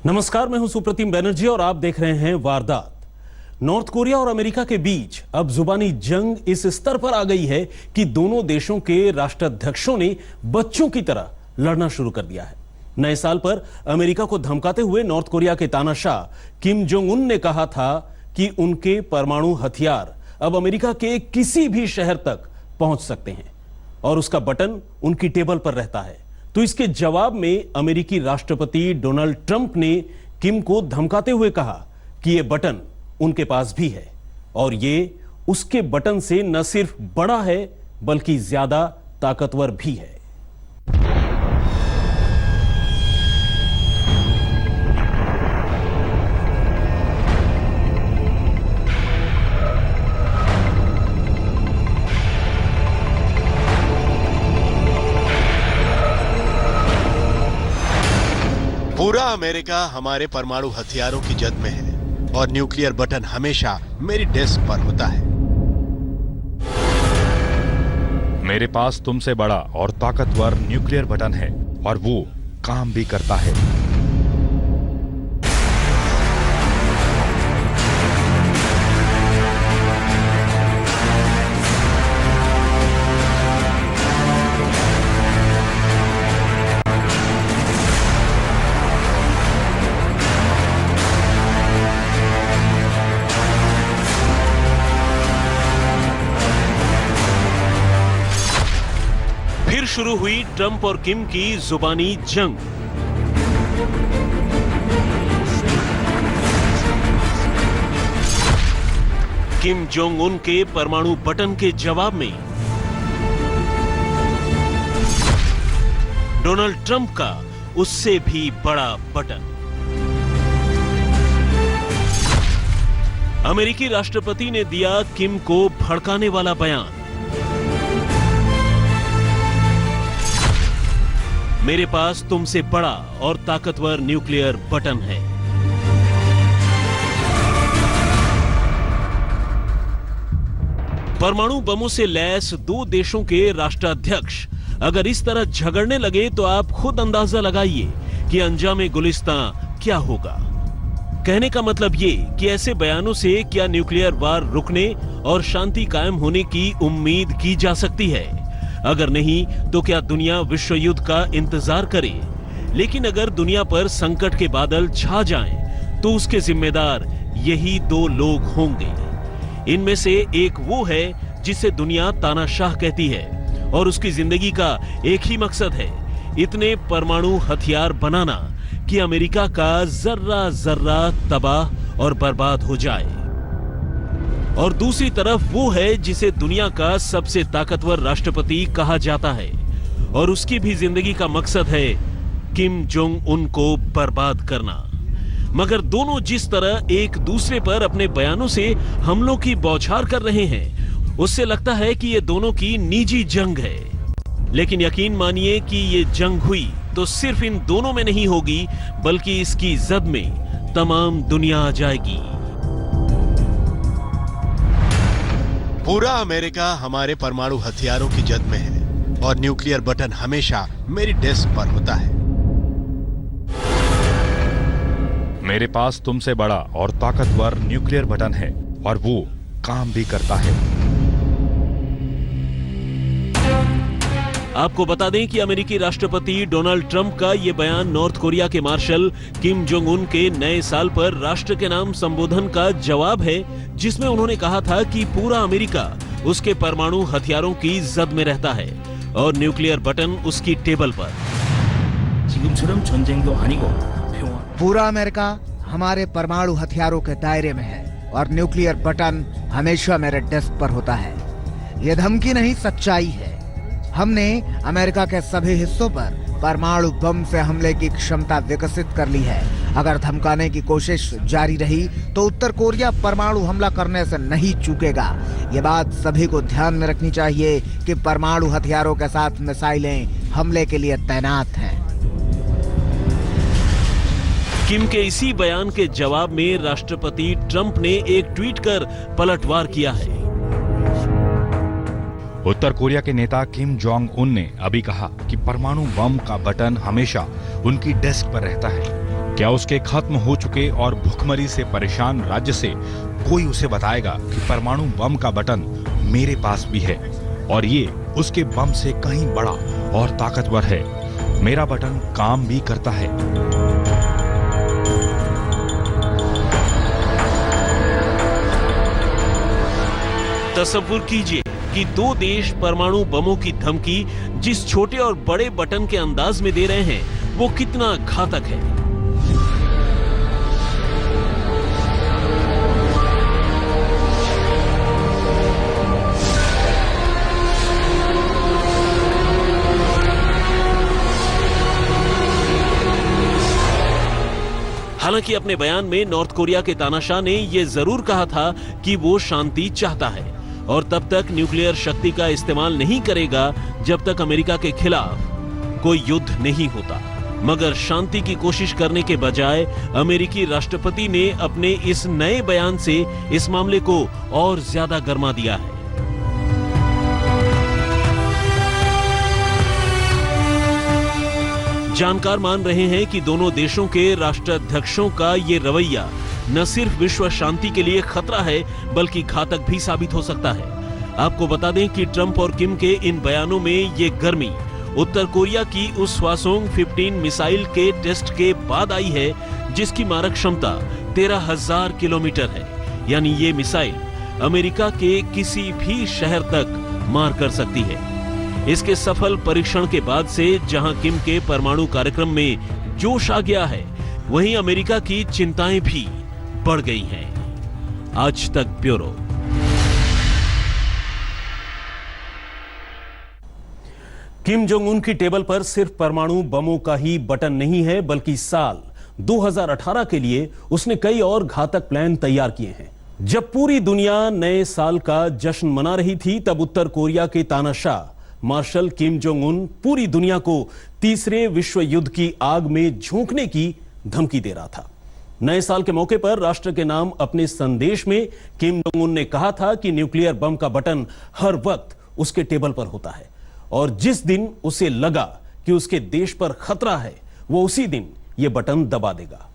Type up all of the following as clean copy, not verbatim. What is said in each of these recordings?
नमस्कार, मैं हूं सुप्रतिम बैनर्जी और आप देख रहे हैं वारदात। नॉर्थ कोरिया और अमेरिका के बीच अब जुबानी जंग इस स्तर पर आ गई है कि दोनों देशों के राष्ट्राध्यक्षों ने बच्चों की तरह लड़ना शुरू कर दिया है। नए साल पर अमेरिका को धमकाते हुए नॉर्थ कोरिया के तानाशाह किम जोंग उन ने कहा था कि उनके परमाणु हथियार अब अमेरिका के किसी भी शहर तक पहुंच सकते हैं और उसका बटन उनकी टेबल पर रहता है। तो इसके जवाब में अमेरिकी राष्ट्रपति डोनाल्ड ट्रंप ने किम को धमकाते हुए कहा कि यह बटन उनके पास भी है और ये उसके बटन से न सिर्फ बड़ा है बल्कि ज्यादा ताकतवर भी है। पूरा अमेरिका हमारे परमाणु हथियारों की जद में है और न्यूक्लियर बटन हमेशा मेरी डेस्क पर होता है। मेरे पास तुमसे बड़ा और ताकतवर न्यूक्लियर बटन है और वो काम भी करता है। फिर शुरू हुई ट्रंप और किम की जुबानी जंग। किम जोंग उन के परमाणु बटन के जवाब में डोनाल्ड ट्रंप का उससे भी बड़ा बटन। अमेरिकी राष्ट्रपति ने दिया किम को भड़काने वाला बयान। मेरे पास तुमसे बड़ा और ताकतवर न्यूक्लियर बटन है। परमाणु बमों से लैस दो देशों के राष्ट्राध्यक्ष अगर इस तरह झगड़ने लगे तो आप खुद अंदाजा लगाइए कि अंजामे गुलिस्तां क्या होगा। कहने का मतलब ये कि ऐसे बयानों से क्या न्यूक्लियर वार रुकने और शांति कायम होने की उम्मीद की जा सकती है? अगर नहीं तो क्या दुनिया विश्व युद्ध का इंतजार करे? लेकिन अगर दुनिया पर संकट के बादल छा जाएं, तो उसके जिम्मेदार यही दो लोग होंगे। इनमें से एक वो है जिसे दुनिया तानाशाह कहती है और उसकी जिंदगी का एक ही मकसद है, इतने परमाणु हथियार बनाना कि अमेरिका का जर्रा जर्रा तबाह और बर्बाद हो जाए। और दूसरी तरफ वो है जिसे दुनिया का सबसे ताकतवर राष्ट्रपति कहा जाता है और उसकी भी जिंदगी का मकसद है किम जोंग उन को बर्बाद करना। मगर दोनों जिस तरह एक दूसरे पर अपने बयानों से हमलों की बौछार कर रहे हैं, उससे लगता है कि ये दोनों की निजी जंग है। लेकिन यकीन मानिए कि ये जंग हुई तो सिर्फ इन दोनों में नहीं होगी, बल्कि इसकी जद में तमाम दुनिया आ जाएगी। पूरा अमेरिका हमारे परमाणु हथियारों की जद में है और न्यूक्लियर बटन हमेशा मेरी डेस्क पर होता है। मेरे पास तुमसे बड़ा और ताकतवर न्यूक्लियर बटन है और वो काम भी करता है। आपको बता दें कि अमेरिकी राष्ट्रपति डोनाल्ड ट्रंप का यह बयान नॉर्थ कोरिया के मार्शल किम जोंग उन के नए साल पर राष्ट्र के नाम संबोधन का जवाब है, जिसमें उन्होंने कहा था कि पूरा अमेरिका उसके परमाणु हथियारों की जद में रहता है और न्यूक्लियर बटन उसकी टेबल पर। पूरा अमेरिका हमारे परमाणु हथियारों के दायरे में है और न्यूक्लियर बटन हमेशा मेरे डेस्क पर होता है। यह धमकी नहीं, सच्चाई है। हमने अमेरिका के सभी हिस्सों पर परमाणु बम से हमले की क्षमता विकसित कर ली है। अगर धमकाने की कोशिश जारी रही तो उत्तर कोरिया परमाणु हमला करने से नहीं चूकेगा। ये बात सभी को ध्यान में रखनी चाहिए कि परमाणु हथियारों के साथ मिसाइलें हमले के लिए तैनात हैं। किम के इसी बयान के जवाब में राष्ट्रपति ट्रंप ने एक ट्वीट कर पलटवार किया है। उत्तर कोरिया के नेता किम जोंग उन ने अभी कहा कि परमाणु बम का बटन हमेशा उनकी डेस्क पर रहता है। क्या उसके खत्म हो चुके और भुखमरी से परेशान राज्य से कोई उसे बताएगा कि परमाणु बम का बटन मेरे पास भी है और ये उसके बम से कहीं बड़ा और ताकतवर है। मेरा बटन काम भी करता है। तसव्वुर कीजिए कि दो देश परमाणु बमों की धमकी जिस छोटे और बड़े बटन के अंदाज में दे रहे हैं वो कितना घातक है। हालांकि अपने बयान में नॉर्थ कोरिया के तानाशाह ने यह जरूर कहा था कि वो शांति चाहता है और तब तक न्यूक्लियर शक्ति का इस्तेमाल नहीं करेगा जब तक अमेरिका के खिलाफ कोई युद्ध नहीं होता। मगर शांति की कोशिश करने के बजाय अमेरिकी राष्ट्रपति ने अपने इस नए बयान से इस मामले को और ज्यादा गर्मा दिया है। जानकार मान रहे हैं कि दोनों देशों के राष्ट्राध्यक्षों का ये रवैया न सिर्फ विश्व शांति के लिए खतरा है बल्कि घातक भी साबित हो सकता है। आपको बता दें कि ट्रंप और किम के इन बयानों में ये गर्मी उत्तर कोरिया की उस स्वासोंग 15 मिसाइल के टेस्ट के बाद आई है जिसकी मारक क्षमता 13,000 किलोमीटर है। यानी ये मिसाइल अमेरिका के किसी भी शहर तक मार कर सकती है। इसके सफल परीक्षण के बाद से जहां किम के परमाणु कार्यक्रम में जोश आ गया है वहीं अमेरिका की चिंताएं भी बढ़ गई हैं। आज तक ब्यूरो। किम जोंग उन की टेबल पर सिर्फ परमाणु बमों का ही बटन नहीं है बल्कि साल 2018 के लिए उसने कई और घातक प्लान तैयार किए हैं। जब पूरी दुनिया नए साल का जश्न मना रही थी तब उत्तर कोरिया के तानाशाह मार्शल किम जोंग उन पूरी दुनिया को तीसरे विश्व युद्ध की आग में झोंकने की धमकी दे रहा था। नए साल के मौके पर राष्ट्र के नाम अपने संदेश में किम जोंग उन ने कहा था कि न्यूक्लियर बम का बटन हर वक्त उसके टेबल पर होता है और जिस दिन उसे लगा कि उसके देश पर खतरा है वो उसी दिन यह बटन दबा देगा।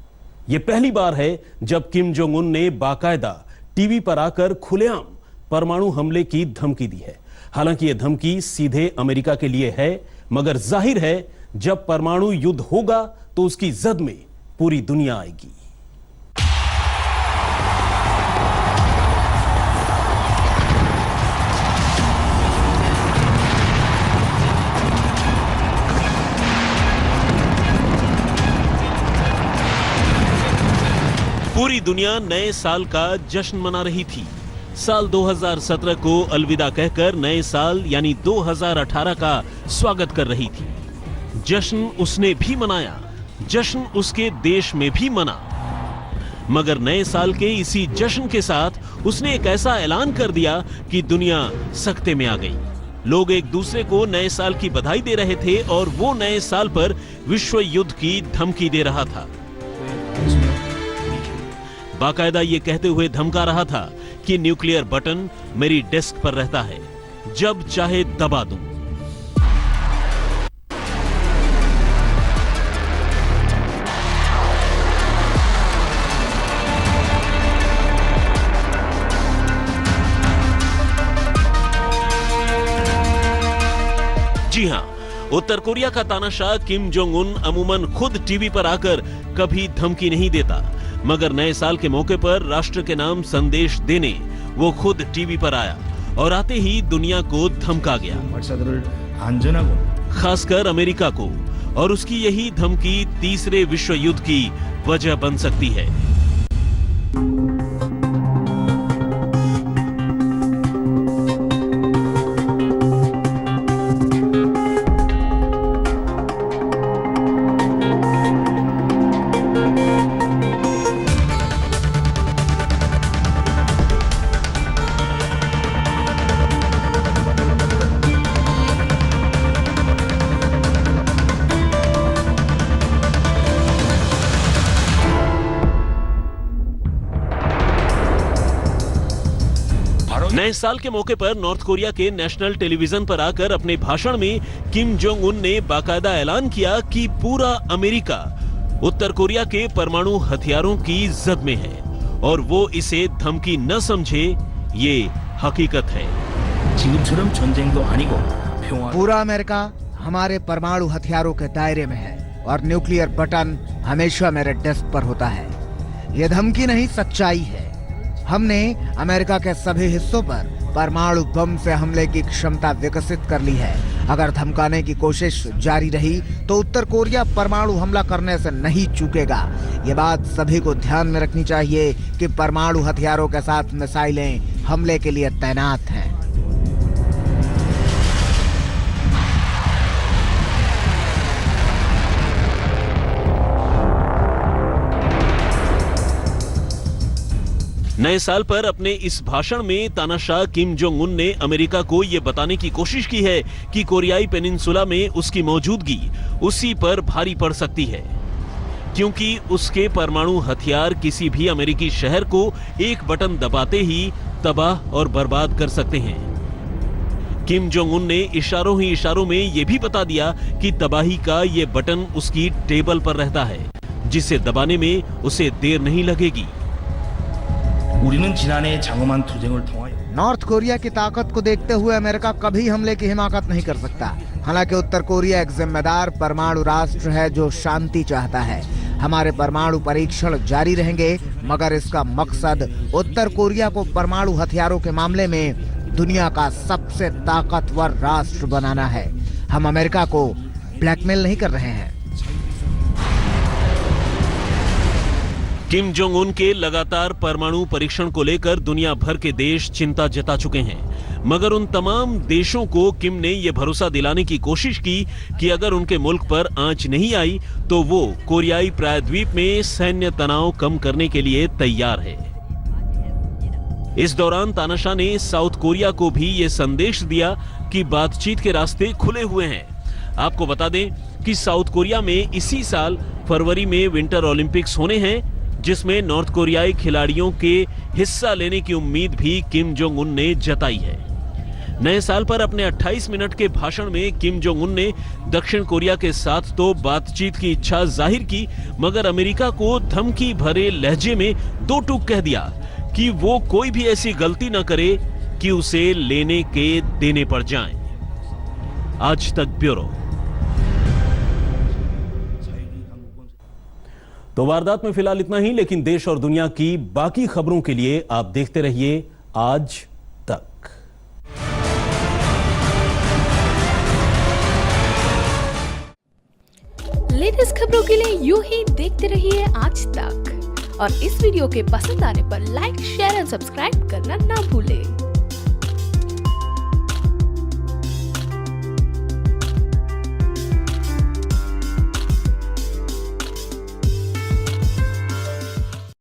यह पहली बार है जब किम जोंग उन ने बाकायदा टीवी पर आकर खुलेआम परमाणु हमले की धमकी दी है। हालांकि यह धमकी सीधे अमेरिका के लिए है मगर जाहिर है जब परमाणु युद्ध होगा तो उसकी जद में पूरी दुनिया आएगी। पूरी दुनिया नए साल का जश्न मना रही थी। साल 2017 को अलविदा कहकर नए साल यानी 2018 का स्वागत कर रही थी। जश्न उसने भी मनाया, जश्न उसके देश में भी मना। मगर नए साल के इसी जश्न के साथ उसने एक ऐसा ऐलान कर दिया कि दुनिया सख्ते में आ गई। लोग एक दूसरे को नए साल की बधाई दे रहे थे और वो नए साल पर विश्व युद्ध की धमकी दे रहा था। बाकायदा ये कहते हुए धमका रहा था कि न्यूक्लियर बटन मेरी डेस्क पर रहता है, जब चाहे दबा दूं। जी हां, उत्तर कोरिया का तानाशाह किम जोंग उन अमूमन खुद टीवी पर आकर कभी धमकी नहीं देता, मगर नए साल के मौके पर राष्ट्र के नाम संदेश देने वो खुद टीवी पर आया और आते ही दुनिया को धमका गया, खासकर अमेरिका को। और उसकी यही धमकी तीसरे विश्व युद्ध की वजह बन सकती है। नए साल के मौके पर नॉर्थ कोरिया के नेशनल टेलीविजन पर आकर अपने भाषण में किम जोंग उन ने बाकायदा ऐलान किया कि पूरा अमेरिका उत्तर कोरिया के परमाणु हथियारों की जद में है और वो इसे धमकी न समझे, ये हकीकत है। 지금처럼 전쟁도 아니고 평화. पूरा अमेरिका हमारे परमाणु हथियारों के दायरे में है और न्यूक्लियर बटन हमेशा मेरे डेस्क पर होता है। ये धमकी नहीं, सच्चाई है। हमने अमेरिका के सभी हिस्सों पर परमाणु बम से हमले की क्षमता विकसित कर ली है। अगर धमकाने की कोशिश जारी रही तो उत्तर कोरिया परमाणु हमला करने से नहीं चूकेगा। ये बात सभी को ध्यान में रखनी चाहिए कि परमाणु हथियारों के साथ मिसाइलें हमले के लिए तैनात हैं। नए साल पर अपने इस भाषण में तानाशाह किम जोंग उन ने अमेरिका को यह बताने की कोशिश की है कि कोरियाई पेनिनसुला में उसकी मौजूदगी उसी पर भारी पड़ सकती है, क्योंकि उसके परमाणु हथियार किसी भी अमेरिकी शहर को एक बटन दबाते ही तबाह और बर्बाद कर सकते हैं। किम जोंग उन ने इशारों ही इशारों में यह भी बता दिया कि तबाही का यह बटन उसकी टेबल पर रहता है, जिसे दबाने में उसे देर नहीं लगेगी। 우리는 지난해 장엄한 투쟁을 통하여 नॉर्थ कोरिया की ताकत को देखते हुए अमेरिका कभी हमले की हिमाकत नहीं कर सकता। हालांकि उत्तर कोरिया एक जिम्मेदार परमाणु राष्ट्र है जो शांति चाहता है। हमारे परमाणु परीक्षण जारी रहेंगे, मगर इसका मकसद उत्तर कोरिया को परमाणु हथियारों के मामले में दुनिया का सबसे ताकतवर राष्ट्र बनाना है। हम अमेरिका को ब्लैकमेल नहीं कर रहे हैं। किम जोंग उन के लगातार परमाणु परीक्षण को लेकर दुनिया भर के देश चिंता जता चुके हैं, मगर उन तमाम देशों को किम ने यह भरोसा दिलाने की कोशिश की कि अगर उनके मुल्क पर आंच नहीं आई तो वो कोरियाई प्रायद्वीप में सैन्य तनाव कम करने के लिए तैयार है। इस दौरान तानाशाह ने साउथ कोरिया को भी यह संदेश दिया कि बातचीत के रास्ते खुले हुए हैं। आपको बता दें कि साउथ कोरिया में इसी साल फरवरी में विंटर ओलंपिक्स होने हैं, जिसमें नॉर्थ कोरियाई खिलाड़ियों के हिस्सा लेने की उम्मीद भी किम जोंग उन ने जताई है। नए साल पर अपने 28 मिनट के भाषण में किम जोंग उन ने दक्षिण कोरिया के साथ तो बातचीत की इच्छा जाहिर की, मगर अमेरिका को धमकी भरे लहजे में दो टूक कह दिया कि वो कोई भी ऐसी गलती न करे कि उसे लेने के देने पड़ जाएं। आज तक ब्यूरो। तो वारदात में फिलहाल इतना ही, लेकिन देश और दुनिया की बाकी खबरों के लिए आप देखते रहिए आज तक। लेटेस्ट खबरों के लिए यूं ही देखते रहिए आज तक, और इस वीडियो के पसंद आने पर लाइक, शेयर एंड सब्सक्राइब करना ना भूलें।